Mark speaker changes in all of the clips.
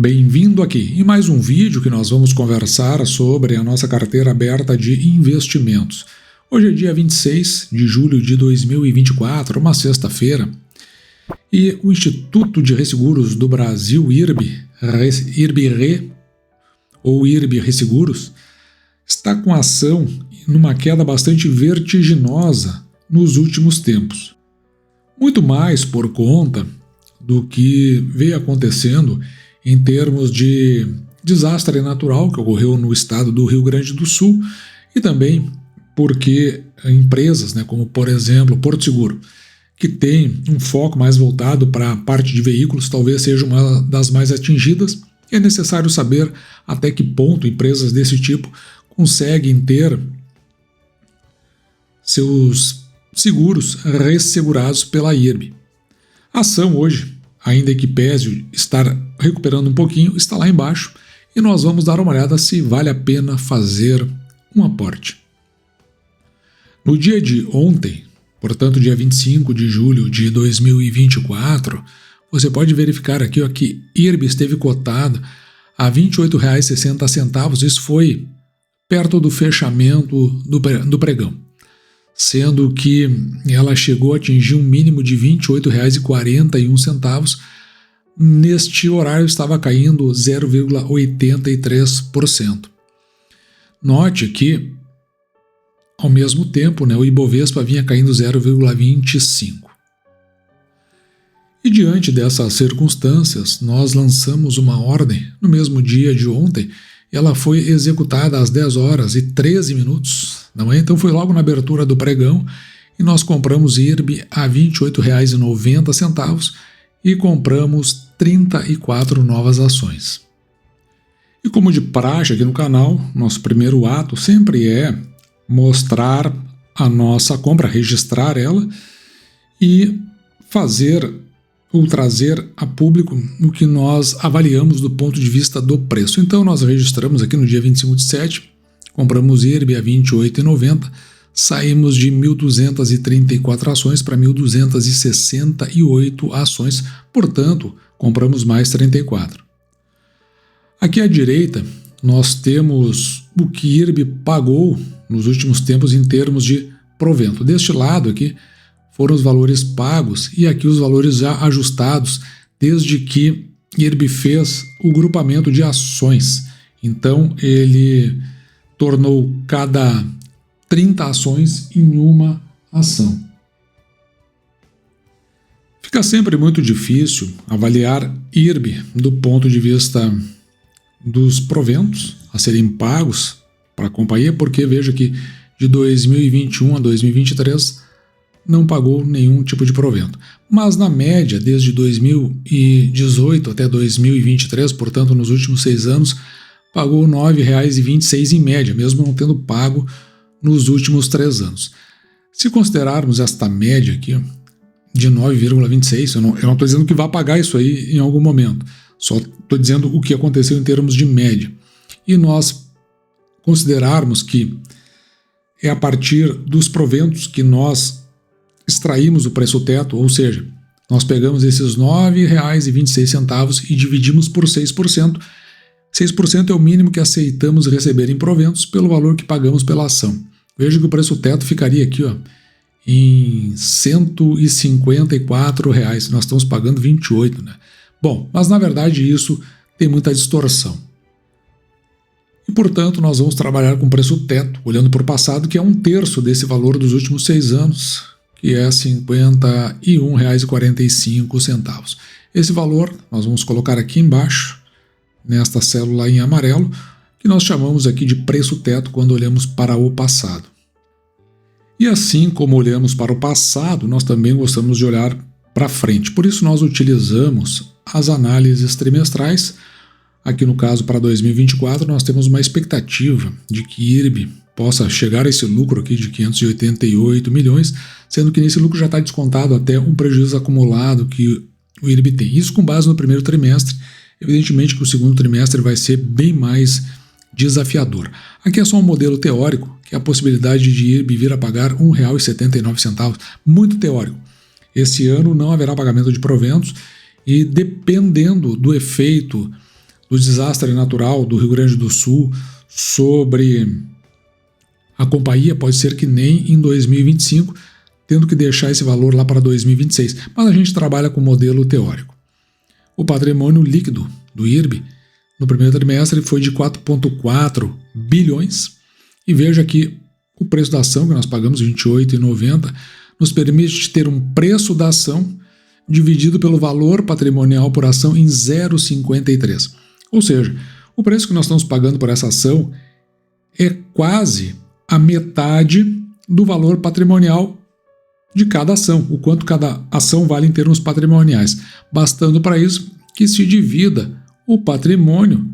Speaker 1: Bem-vindo aqui em mais um vídeo que nós vamos conversar sobre a nossa carteira aberta de investimentos. Hoje é dia 26 de julho de 2024, uma sexta-feira, e o Instituto de Resseguros do Brasil, IRB-RE, ou IRB Resseguros, está com ação numa queda bastante vertiginosa nos últimos tempos. Muito mais por conta do que veio acontecendo em termos de desastre natural que ocorreu no estado do Rio Grande do Sul e também porque empresas, como por exemplo Porto Seguro, que tem um foco mais voltado para a parte de veículos, talvez seja uma das mais atingidas. É necessário saber até que ponto empresas desse tipo conseguem ter seus seguros ressegurados pela IRB. A ação hoje, ainda que pese estar recuperando um pouquinho, está lá embaixo e nós vamos dar uma olhada se vale a pena fazer um aporte. No dia de ontem, portanto dia 25 de julho de 2024, você pode verificar aqui que IRB esteve cotada a R$ 28,60, isso foi perto do fechamento do pregão, sendo que ela chegou a atingir um mínimo de R$ 28,41, neste horário estava caindo 0,83%. Note que, ao mesmo tempo, o Ibovespa vinha caindo 0,25%. E diante dessas circunstâncias, nós lançamos uma ordem no mesmo dia de ontem. Ela foi executada às 10 horas e 13 minutos da manhã, então foi logo na abertura do pregão, e nós compramos IRB a R$ 28,90 e compramos 34 novas ações. E como de praxe aqui no canal, nosso primeiro ato sempre é mostrar a nossa compra, registrar ela e trazer a público o que nós avaliamos do ponto de vista do preço. Então nós registramos aqui no dia 25/7, compramos IRB a R$ 28,90, saímos de 1.234 ações para 1.268 ações, portanto compramos mais 34. Aqui à direita nós temos o que IRB pagou nos últimos tempos em termos de provento. Deste lado aqui foram os valores pagos e aqui os valores já ajustados desde que IRB fez o grupamento de ações. Então ele tornou cada 30 ações em uma ação. Fica sempre muito difícil avaliar IRB do ponto de vista dos proventos a serem pagos para a companhia, porque veja que de 2021 a 2023 não pagou nenhum tipo de provento. Mas na média, desde 2018 até 2023, portanto nos últimos 6 anos, pagou R$ 9,26 em média, mesmo não tendo pago nos últimos 3 anos. Se considerarmos esta média aqui, de 9,26, eu não estou dizendo que vai pagar isso aí em algum momento, só estou dizendo o que aconteceu em termos de média. E nós considerarmos que é a partir dos proventos que nós extraímos o preço teto, ou seja, nós pegamos esses R$ 9,26 e dividimos por 6%. 6% é o mínimo que aceitamos receber em proventos pelo valor que pagamos pela ação. Veja que o preço teto ficaria aqui em R$ 154, nós estamos pagando 28, Bom, mas na verdade isso tem muita distorção. E portanto nós vamos trabalhar com preço teto, olhando para o passado, que é 1/3 desse valor dos últimos 6 anos, que é R$ 51,45. Esse valor nós vamos colocar aqui embaixo, nesta célula em amarelo, que nós chamamos aqui de preço teto quando olhamos para o passado. E assim como olhamos para o passado, nós também gostamos de olhar para frente. Por isso nós utilizamos as análises trimestrais. Aqui no caso para 2024 nós temos uma expectativa de que IRB possa chegar a esse lucro aqui de 588 milhões, sendo que nesse lucro já está descontado até um prejuízo acumulado que o IRB tem. Isso com base no primeiro trimestre. Evidentemente que o segundo trimestre vai ser bem mais desafiador. Aqui é só um modelo teórico, que é a possibilidade de IRB vir a pagar R$ 1,79, muito teórico. Esse ano não haverá pagamento de proventos e dependendo do efeito do desastre natural do Rio Grande do Sul sobre a companhia pode ser que nem em 2025, tendo que deixar esse valor lá para 2026, mas a gente trabalha com modelo teórico. O patrimônio líquido do IRB no primeiro trimestre foi de 4,4 bilhões e veja que o preço da ação que nós pagamos, R$ 28,90, nos permite ter um preço da ação dividido pelo valor patrimonial por ação em 0,53. Ou seja, o preço que nós estamos pagando por essa ação é quase a metade do valor patrimonial de cada ação, o quanto cada ação vale em termos patrimoniais, bastando para isso que se divida o patrimônio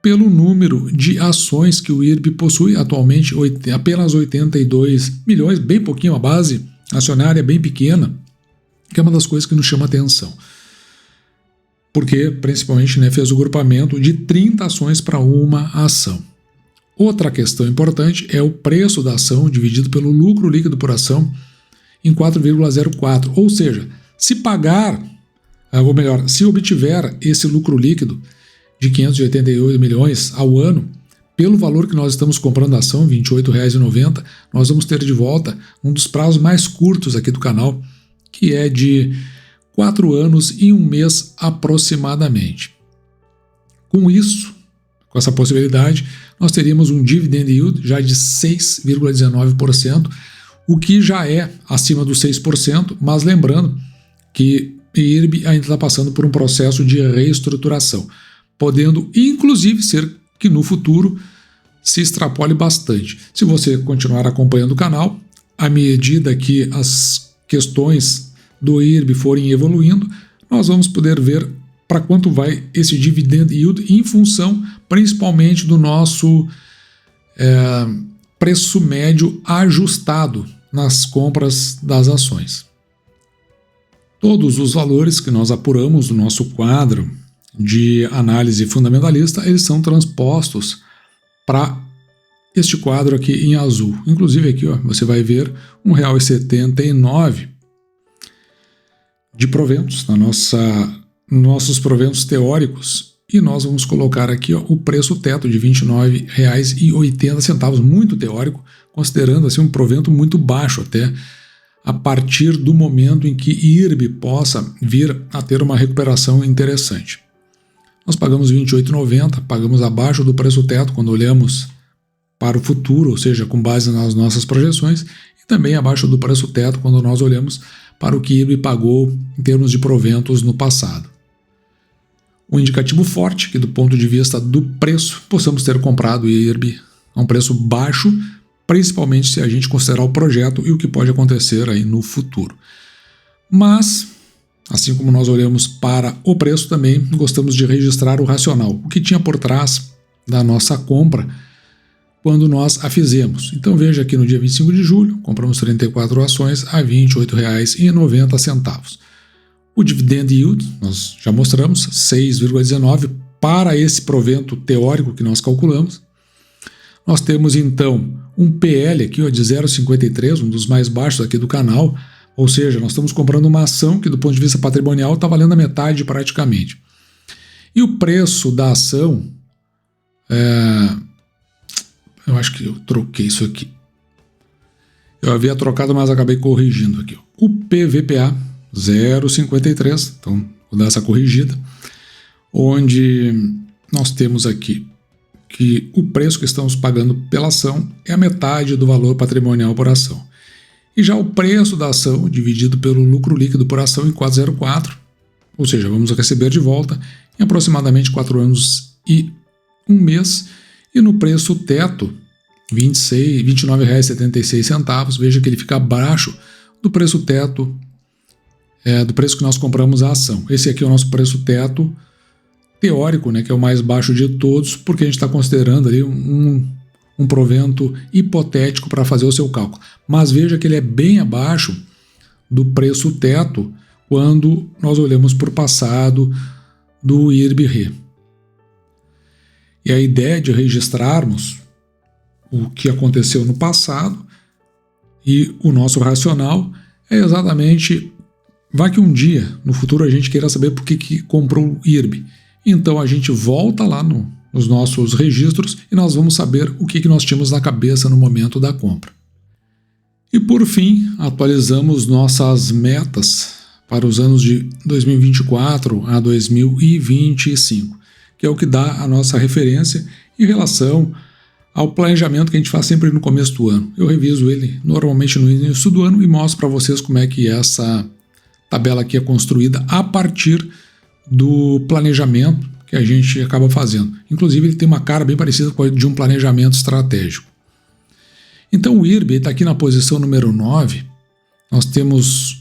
Speaker 1: pelo número de ações que o IRB possui atualmente, apenas 82 milhões, bem pouquinho, a base acionária é bem pequena, que é uma das coisas que nos chama atenção. Porque, principalmente, fez o grupamento de 30 ações para uma ação. Outra questão importante é o preço da ação dividido pelo lucro líquido por ação em 4,04. Ou seja, se pagar, ou melhor, se obtiver esse lucro líquido de 588 milhões ao ano, pelo valor que nós estamos comprando a ação, R$ 28,90, nós vamos ter de volta um dos prazos mais curtos aqui do canal, que é de 4 anos e 1 mês aproximadamente. Com isso, com essa possibilidade, nós teríamos um dividend yield já de 6,19%, o que já é acima dos 6%, mas lembrando que a IRB ainda está passando por um processo de reestruturação, podendo inclusive ser que no futuro se extrapole bastante. Se você continuar acompanhando o canal, à medida que as questões do IRB forem evoluindo, nós vamos poder ver para quanto vai esse dividend yield em função principalmente do nosso preço médio ajustado nas compras das ações. Todos os valores que nós apuramos no nosso quadro de análise fundamentalista, eles são transpostos para este quadro aqui em azul. Inclusive aqui você vai ver R$ 1,79 de proventos nossos proventos teóricos, e nós vamos colocar aqui o preço teto de R$ 29,80, muito teórico, considerando assim um provento muito baixo até, a partir do momento em que IRB possa vir a ter uma recuperação interessante. Nós pagamos R$ 28,90, pagamos abaixo do preço teto quando olhamos para o futuro, ou seja, com base nas nossas projeções, e também abaixo do preço teto quando nós olhamos para o que IRB pagou em termos de proventos no passado. Um indicativo forte que, do ponto de vista do preço, possamos ter comprado IRB a um preço baixo, principalmente se a gente considerar o projeto e o que pode acontecer aí no futuro. Mas, assim como nós olhamos para o preço, também gostamos de registrar o racional, o que tinha por trás da nossa compra quando nós a fizemos. Então veja aqui no dia 25 de julho, compramos 34 ações a R$ 28,90. O dividend yield, nós já mostramos, 6,19 para esse provento teórico que nós calculamos. Nós temos então um PL aqui de 0,53, um dos mais baixos aqui do canal, ou seja, nós estamos comprando uma ação que do ponto de vista patrimonial está valendo a metade praticamente. E o preço da ação, eu acho que eu troquei isso aqui. Eu havia trocado, mas acabei corrigindo aqui. O PVPA, 0,53, então vou dar essa corrigida, onde nós temos aqui que o preço que estamos pagando pela ação é a metade do valor patrimonial por ação. E já o preço da ação dividido pelo lucro líquido por ação em 4,04, ou seja, vamos receber de volta em aproximadamente 4 anos e 1 mês, e no preço teto, R$ 29,76, veja que ele fica abaixo do preço teto, do preço que nós compramos a ação. Esse aqui é o nosso preço teto teórico, que é o mais baixo de todos, porque a gente está considerando ali um provento hipotético para fazer o seu cálculo. Mas veja que ele é bem abaixo do preço teto quando nós olhamos para o passado do IRB-RE. E a ideia de registrarmos o que aconteceu no passado e o nosso racional é exatamente, vai que um dia, no futuro, a gente queira saber por que comprou o IRB. Então a gente volta lá nos nossos registros e nós vamos saber o que nós tínhamos na cabeça no momento da compra. E por fim, atualizamos nossas metas para os anos de 2024 a 2025, que é o que dá a nossa referência em relação ao planejamento que a gente faz sempre no começo do ano. Eu reviso ele normalmente no início do ano e mostro para vocês como é que essa tabela aqui é construída a partir do planejamento que a gente acaba fazendo. Inclusive ele tem uma cara bem parecida com a de um planejamento estratégico. Então o IRB está aqui na posição número 9, nós temos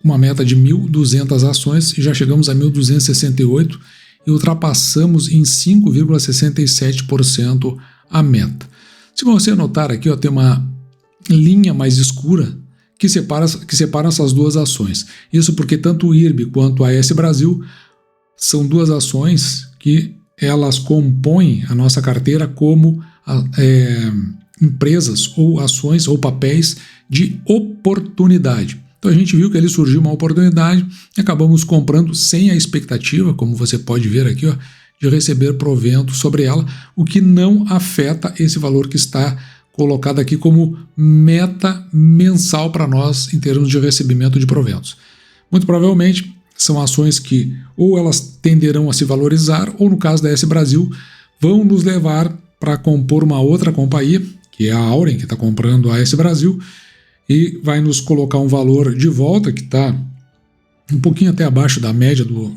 Speaker 1: uma meta de 1.200 ações e já chegamos a 1.268 e ultrapassamos em 5,67% a meta. Se você notar aqui, tem uma linha mais escura que separa essas duas ações. Isso porque tanto o IRB quanto a AS Brasil são duas ações que elas compõem a nossa carteira como empresas ou ações ou papéis de oportunidade. Então a gente viu que ali surgiu uma oportunidade e acabamos comprando sem a expectativa, como você pode ver aqui, de receber provento sobre ela, o que não afeta esse valor que está colocado aqui como meta mensal para nós em termos de recebimento de proventos. Muito provavelmente são ações que ou elas tenderão a se valorizar ou, no caso da AS Brasil, vão nos levar para compor uma outra companhia, que é a Auren, que está comprando a AS Brasil, e vai nos colocar um valor de volta que está um pouquinho até abaixo da média do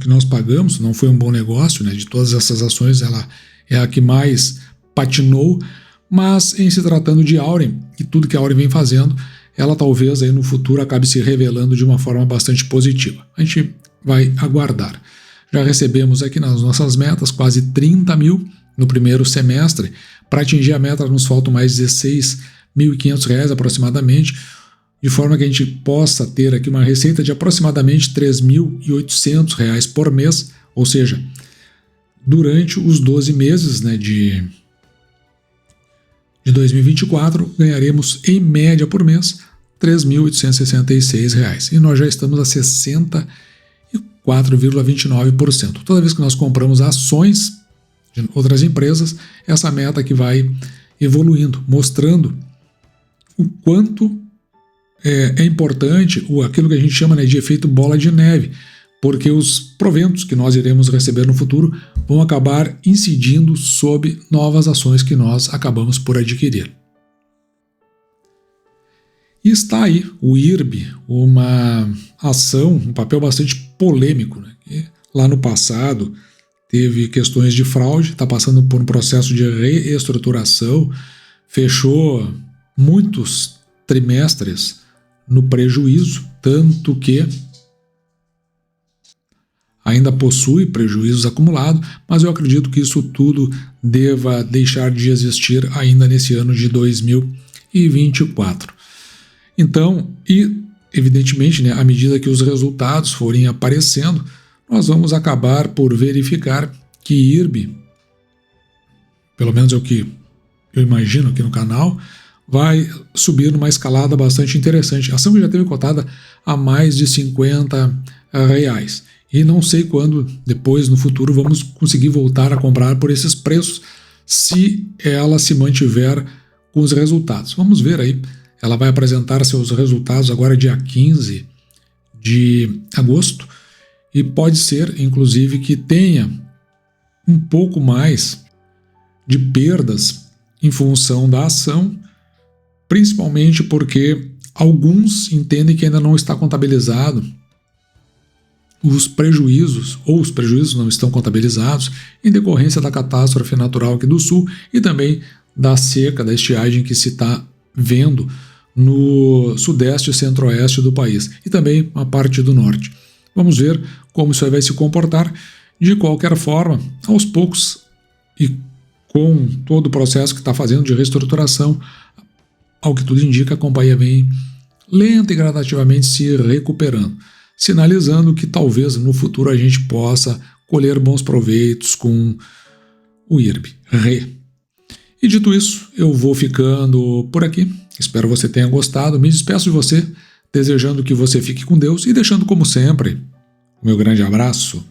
Speaker 1: que nós pagamos. Não foi um bom negócio, né? De todas essas ações, ela é a que mais patinou, mas em se tratando de Auren e tudo que a Auren vem fazendo, ela talvez aí no futuro acabe se revelando de uma forma bastante positiva. A gente vai aguardar. Já recebemos aqui nas nossas metas quase 30 mil no primeiro semestre. Para atingir a meta nos faltam mais R$16.500 aproximadamente, de forma que a gente possa ter aqui uma receita de aproximadamente R$3.800 por mês, ou seja, durante os 12 meses, né, de 2024, ganharemos em média por mês R$3.866 e nós já estamos a 64,29%. Toda vez que nós compramos ações de outras empresas, essa meta que vai evoluindo, mostrando o quanto é importante aquilo que a gente chama, né, de efeito bola de neve, porque os proventos que nós iremos receber no futuro vão acabar incidindo sobre novas ações que nós acabamos por adquirir. E está aí o IRB, uma ação, um papel bastante polêmico, né? Lá no passado teve questões de fraude, está passando por um processo de reestruturação, fechou muitos trimestres no prejuízo, tanto que ainda possui prejuízos acumulados, mas eu acredito que isso tudo deva deixar de existir ainda nesse ano de 2024. Então, e evidentemente, né, à medida que os resultados forem aparecendo, nós vamos acabar por verificar que IRB, pelo menos é o que eu imagino aqui no canal, vai subir numa escalada bastante interessante. A ação que já teve cotada a mais de R$50. E não sei quando, depois, no futuro, vamos conseguir voltar a comprar por esses preços, se ela se mantiver com os resultados. Vamos ver aí. Ela vai apresentar seus resultados agora dia 15 de agosto e pode ser, inclusive, que tenha um pouco mais de perdas em função da ação, principalmente porque alguns entendem que ainda não está contabilizado os prejuízos, ou os prejuízos não estão contabilizados em decorrência da catástrofe natural aqui do sul e também da seca, da estiagem que se está vendo no sudeste e centro-oeste do país e também uma parte do norte. Vamos ver como isso aí vai se comportar. De qualquer forma, aos poucos e com todo o processo que está fazendo de reestruturação, ao que tudo indica, a companhia vem lenta e gradativamente se recuperando, sinalizando que talvez no futuro a gente possa colher bons proveitos com o IRB. E dito isso, eu vou ficando por aqui. Espero que você tenha gostado. Me despeço de você, desejando que você fique com Deus e deixando, como sempre, o meu grande abraço.